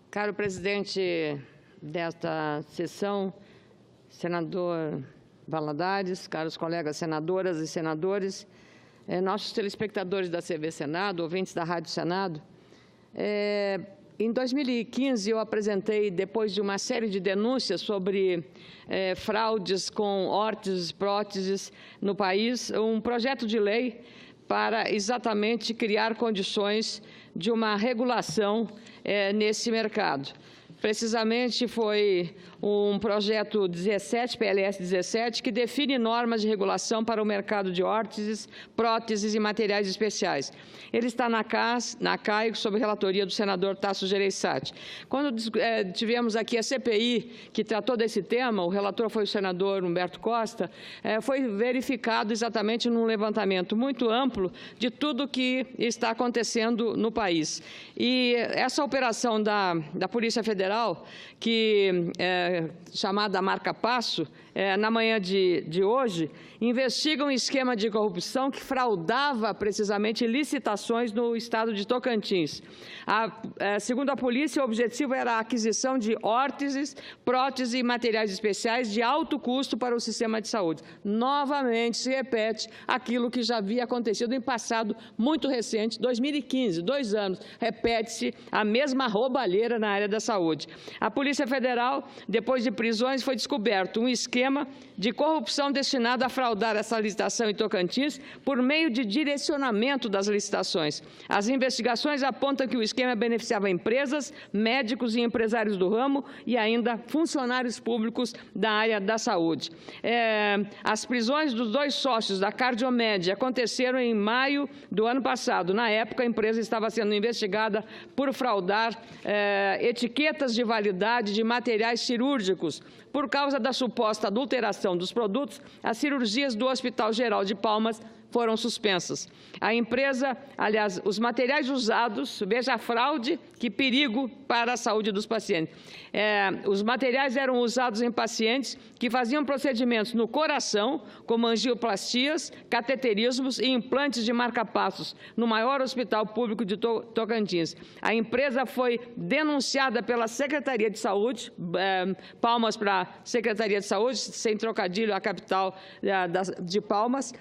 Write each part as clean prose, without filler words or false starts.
Caro presidente desta sessão, senador Valadares, caros colegas senadoras e senadores, nossos telespectadores da TV Senado, ouvintes da Rádio Senado, em 2015 eu apresentei, depois de uma série de denúncias sobre fraudes com órteses, próteses no país, um projeto de lei para exatamente criar condições de uma regulação nesse mercado. Precisamente foi um projeto 17, PLS 17, que define normas de regulação para o mercado de órteses, próteses e materiais especiais. Ele está na CAI, sob relatoria do senador Tasso Gereissati. Quando tivemos aqui a CPI, que tratou desse tema, o relator foi o senador Humberto Costa, foi verificado exatamente num levantamento muito amplo de tudo que está acontecendo no país. E essa operação da Polícia Federal, que chamada Marca Passo, na manhã de hoje, investiga um esquema de corrupção que fraudava precisamente licitações no estado de Tocantins. Segundo a polícia, o objetivo era a aquisição de órteses, próteses e materiais especiais de alto custo para o sistema de saúde. Novamente se repete aquilo que já havia acontecido em passado muito recente, 2015, 2 anos, repete-se a mesma roubalheira na área da saúde. A Polícia Federal, depois de prisões, foi descoberto um esquema de corrupção destinado a fraudar essa licitação em Tocantins por meio de direcionamento das licitações. As investigações apontam que o esquema beneficiava empresas, médicos e empresários do ramo e ainda funcionários públicos da área da saúde. As prisões dos 2 sócios da Cardiomed aconteceram em maio do ano passado. Na época, a empresa estava sendo investigada por fraudar etiquetas de validade de materiais cirúrgicos. Por causa da suposta adulteração dos produtos, as cirurgias do Hospital Geral de Palmas foram suspensas. A empresa, aliás, os materiais usados, veja a fraude, que perigo para a saúde dos pacientes. Os materiais eram usados em pacientes que faziam procedimentos no coração, como angioplastias, cateterismos e implantes de marca-passos, no maior hospital público de Tocantins. A empresa foi denunciada pela Secretaria de Saúde, Palmas para a Secretaria de Saúde, sem trocadilho, a capital de Palmas,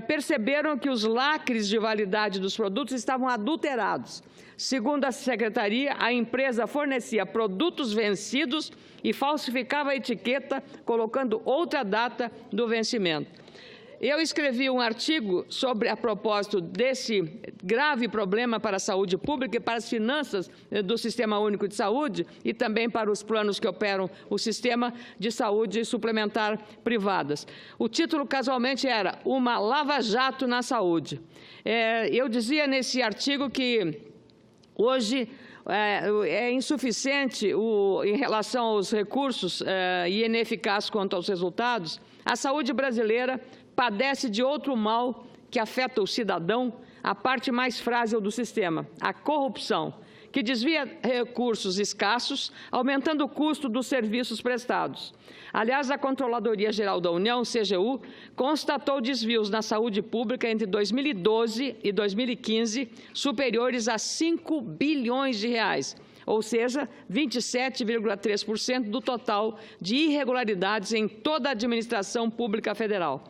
perceberam que os lacres de validade dos produtos estavam adulterados. Segundo a Secretaria, a empresa fornecia produtos vencidos e falsificava a etiqueta, colocando outra data do vencimento. Eu escrevi um artigo a propósito desse grave problema para a saúde pública e para as finanças do Sistema Único de Saúde e também para os planos que operam o sistema de saúde suplementar privadas. O título, casualmente, era Uma Lava-Jato na Saúde. Eu dizia nesse artigo que hoje é insuficiente em relação aos recursos e ineficaz quanto aos resultados. A saúde brasileira padece de outro mal que afeta o cidadão, a parte mais frágil do sistema, a corrupção, que desvia recursos escassos, aumentando o custo dos serviços prestados. Aliás, a Controladoria Geral da União, CGU, constatou desvios na saúde pública entre 2012 e 2015 superiores a 5 bilhões de reais, ou seja, 27,3% do total de irregularidades em toda a administração pública federal.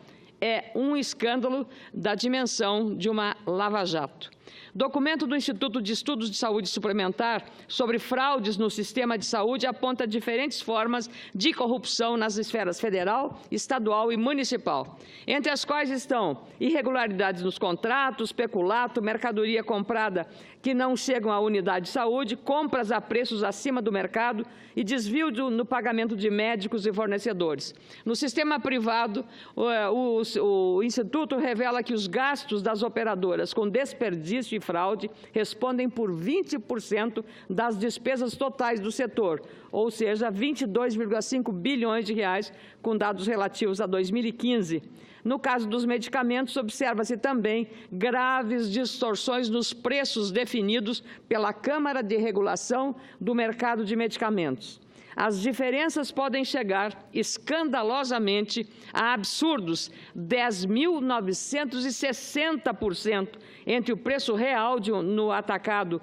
É um escândalo da dimensão de uma lava-jato. Documento do Instituto de Estudos de Saúde Suplementar sobre fraudes no sistema de saúde aponta diferentes formas de corrupção nas esferas federal, estadual e municipal, entre as quais estão irregularidades nos contratos, peculato, mercadoria comprada que não chegam à unidade de saúde, compras a preços acima do mercado e desvio no pagamento de médicos e fornecedores. No sistema privado, o Instituto revela que os gastos das operadoras com desperdício e fraude respondem por 20% das despesas totais do setor, ou seja, 22,5 bilhões de reais, com dados relativos a 2015. No caso dos medicamentos, observa-se também graves distorções nos preços definidos pela Câmara de Regulação do Mercado de Medicamentos. as diferenças podem chegar escandalosamente a absurdos 10.960% entre o preço real no atacado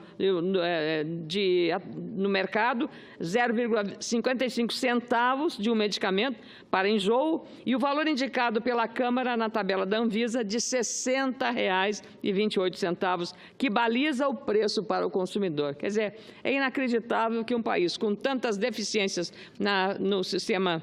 no mercado, 0,55 centavos de um medicamento para enjoo, e o valor indicado pela Câmara na tabela da Anvisa de R$ 60,28, que baliza o preço para o consumidor. Quer dizer, é inacreditável que um país com tantas deficiências no sistema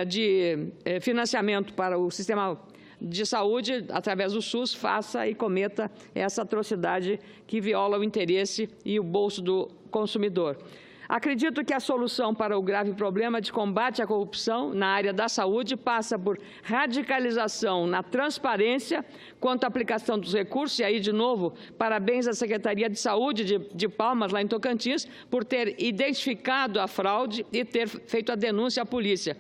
de financiamento para o sistema de saúde, através do SUS, faça e cometa essa atrocidade que viola o interesse e o bolso do consumidor. Acredito que a solução para o grave problema de combate à corrupção na área da saúde passa por radicalização na transparência quanto à aplicação dos recursos, e aí, de novo, parabéns à Secretaria de Saúde de Palmas, lá em Tocantins, por ter identificado a fraude e ter feito a denúncia à polícia.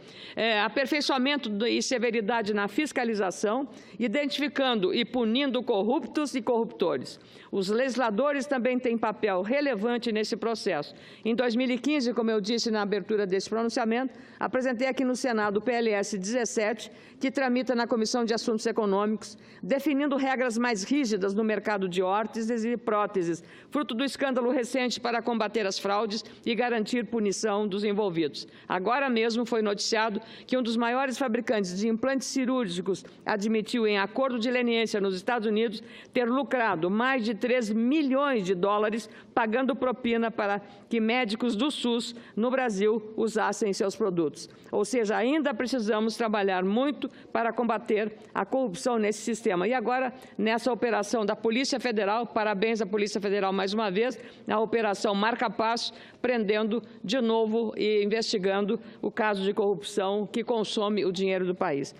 Aperfeiçoamento e severidade na fiscalização, identificando e punindo corruptos e corruptores. Os legisladores também têm papel relevante nesse processo. Em 2015, como eu disse na abertura desse pronunciamento, apresentei aqui no Senado o PLS 17, que tramita na Comissão de Assuntos Econômicos, definindo regras mais rígidas no mercado de órteses e próteses, fruto do escândalo recente para combater as fraudes e garantir punição dos envolvidos. Agora mesmo foi noticiado que um dos maiores fabricantes de implantes cirúrgicos admitiu, em acordo de leniência nos Estados Unidos, ter lucrado mais de 3 milhões de dólares pagando propina para que médicos do SUS no Brasil usassem seus produtos. Ou seja, ainda precisamos trabalhar muito para combater a corrupção nesse sistema. E agora, nessa operação da Polícia Federal, parabéns à Polícia Federal mais uma vez, a Operação Marca-Passo, prendendo de novo e investigando o caso de corrupção que consome o dinheiro do país.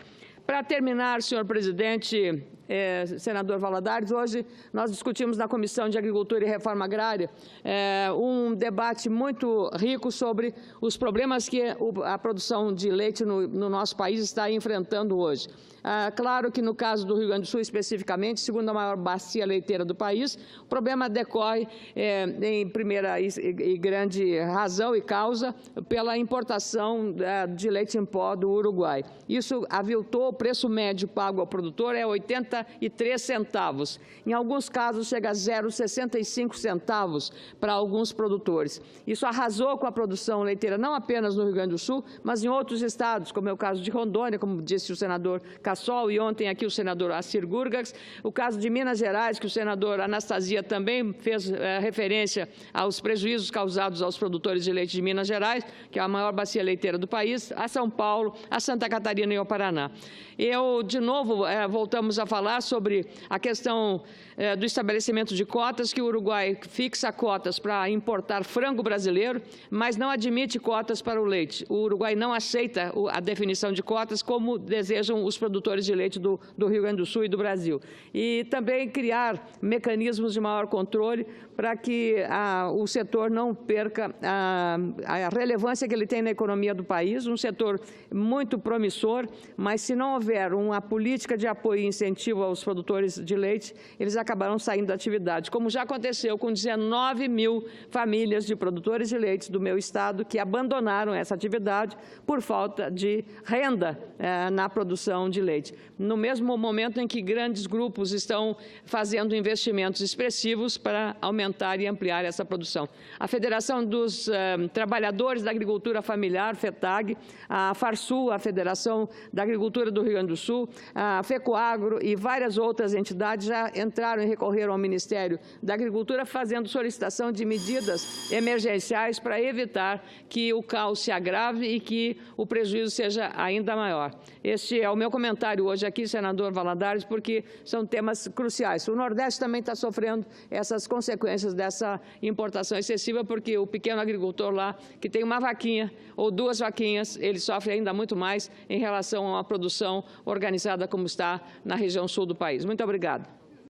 Para terminar, senhor presidente, senador Valadares, hoje nós discutimos na Comissão de Agricultura e Reforma Agrária um debate muito rico sobre os problemas que a produção de leite no nosso país está enfrentando hoje. Claro que no caso do Rio Grande do Sul, especificamente, segundo a maior bacia leiteira do país, o problema decorre, em primeira e grande razão e causa, pela importação de leite em pó do Uruguai. Isso aviltou o preço médio pago ao produtor, é 83 centavos. Em alguns casos, chega a 0,65 centavos para alguns produtores. Isso arrasou com a produção leiteira, não apenas no Rio Grande do Sul, mas em outros estados, como é o caso de Rondônia, como disse o senador Cassol, e ontem aqui o senador Assir Gurgax, o caso de Minas Gerais, que o senador Anastasia também fez referência aos prejuízos causados aos produtores de leite de Minas Gerais, que é a maior bacia leiteira do país, a São Paulo, a Santa Catarina e ao Paraná. De novo, voltamos a falar sobre a questão do estabelecimento de cotas, que o Uruguai fixa cotas para importar frango brasileiro, mas não admite cotas para o leite. O Uruguai não aceita a definição de cotas, como desejam os produtores de leite do Rio Grande do Sul e do Brasil. E também criar mecanismos de maior controle para que o setor não perca a relevância que ele tem na economia do país, um setor muito promissor, mas se não houver uma política de apoio e incentivo aos produtores de leite, eles acabarão saindo da atividade, como já aconteceu com 19 mil famílias de produtores de leite do meu estado que abandonaram essa atividade por falta de renda na produção de leite. No mesmo momento em que grandes grupos estão fazendo investimentos expressivos para aumentar e ampliar essa produção. A Federação dos Trabalhadores da Agricultura Familiar, FETAG, a FARSUL, a Federação da Agricultura do Rio Grande do Sul, a FECOAGRO e várias outras entidades já entraram e recorreram ao Ministério da Agricultura fazendo solicitação de medidas emergenciais para evitar que o caos se agrave e que o prejuízo seja ainda maior. Este é o meu comentário hoje aqui, senador Valadares, porque são temas cruciais. O Nordeste também está sofrendo essas consequências dessa importação excessiva, porque o pequeno agricultor lá, que tem uma vaquinha ou duas vaquinhas, ele sofre ainda muito mais em relação a uma produção organizada como está na região sul do país. Muito obrigada.